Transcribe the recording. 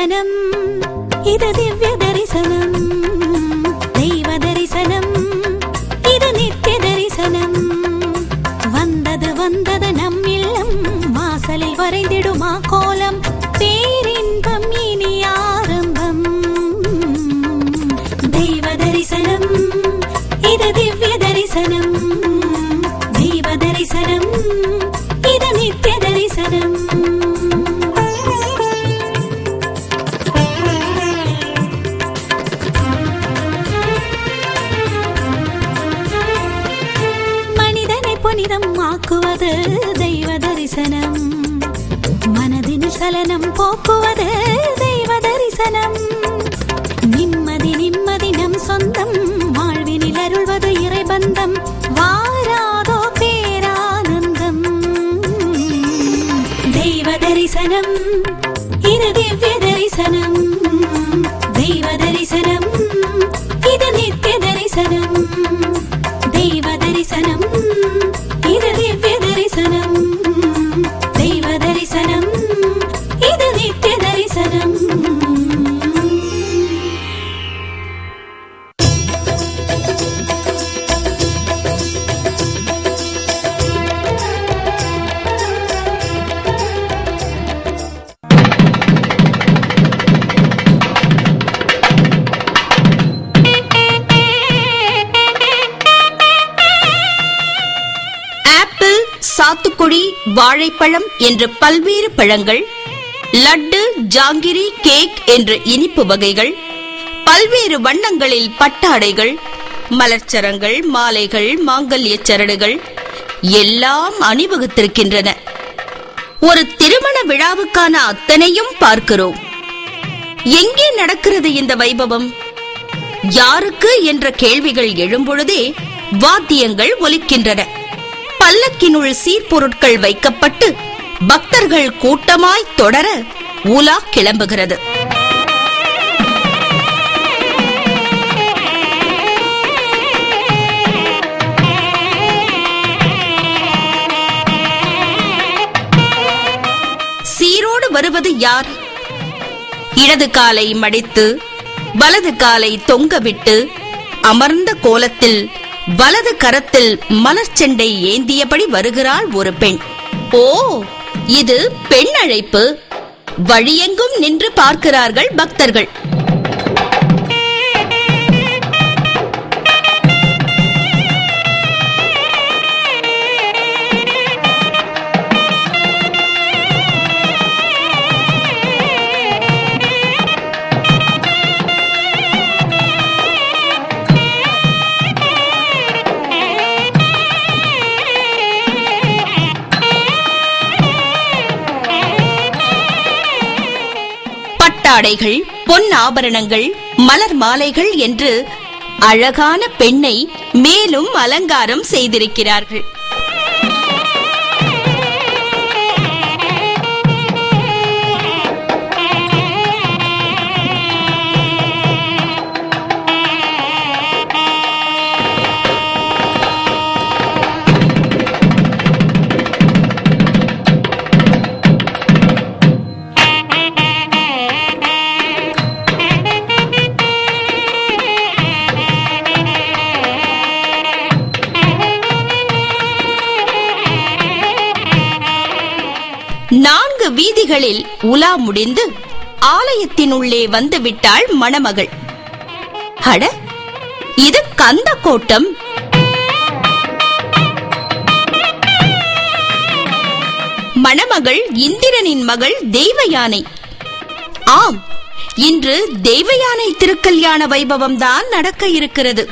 தரிசனம், இது திவ்ய தரிசனம். தெய்வ தரிசனம், இது நித்திய தரிசனம். வந்தது வந்தது நம் இல்லம், வாசலில் வரைந்திடுமா கோலம். பேரின்பம் இனி ஆரம்பம். தெய்வ தரிசனம், இது திவ்ய தரிசனம். தெய்வ தரிசனம், இது நித்திய தரிசனம். மனிதனை புனிதம் ஆக்குவது தெய்வ தரிசனம். மனதின் சலனம் போக்குவது தெய்வ தரிசனம். நிம்மதி நிம்மதி நம் சொந்தம், வாழ்வினில் அருள்வது இறைபந்தம். வாராதோ பேரானந்தம். தெய்வ தரிசனம், இது திவ்ய தரிசனம். தெய்வ தரிசனம், இது நித்திய தரிசனம். தெய்வ தரிசனம், இது திவ்ய தரிசனம். தெய்வ தரிசனம், இது நித்திய தரிசனம். சாத்துக்குடி, வாழைப்பழம் என்று பல்வேறு பழங்கள், லட்டு, ஜாங்கிரி, கேக் என்ற இனிப்பு வகைகள், பல்வேறு வண்ணங்களில் பட்டாடைகள், மலர்ச்சரங்கள், மாலைகள், மாங்கல்ய சரடுகள் எல்லாம் அணிவகுத்திருக்கின்றன. ஒரு திருமண விழாவுக்கான அத்தனையும் பார்க்கிறோம். எங்கே நடக்கிறது இந்த வைபவம்? யாருக்கு என்ற கேள்விகள் எழும்பொழுதே வாத்தியங்கள் ஒலிக்கின்றன. பல்லக்கினுள் சீர்பொருட்கள் வைக்கப்பட்டு பக்தர்கள் கூட்டமாய் தொடர உலா கிளம்புகிறது. சீரோடு வருவது யார்? இடது காலை மடித்து வலது காலை தொங்கவிட்டு அமர்ந்த கோலத்தில் வலது கரத்தில் மலர்ச்செண்டை ஏந்தியபடி வருகிறாள் ஒரு பெண். ஓ, இது பெண் அழைப்பு. வழியெங்கும் நின்று பார்க்கிறார்கள் பக்தர்கள். பட்டாடைகள், பொன் ஆபரணங்கள், மலர் மாலைகள் என்று அழகான பெண்ணை மேலும் அலங்காரம் செய்திருக்கிறார்கள். நான்கு வீதிகளில் உலா முடிந்து ஆலயத்தினுள்ளே வந்து விட்டாள் மணமகள். அட, இது கந்த கோட்டம். மணமகள் இந்திரனின் மகள் தெய்வயானை. ஆம், இன்று தெய்வயானை திருக்கல்யாண வைபவம் தான் நடக்க இருக்கிறது.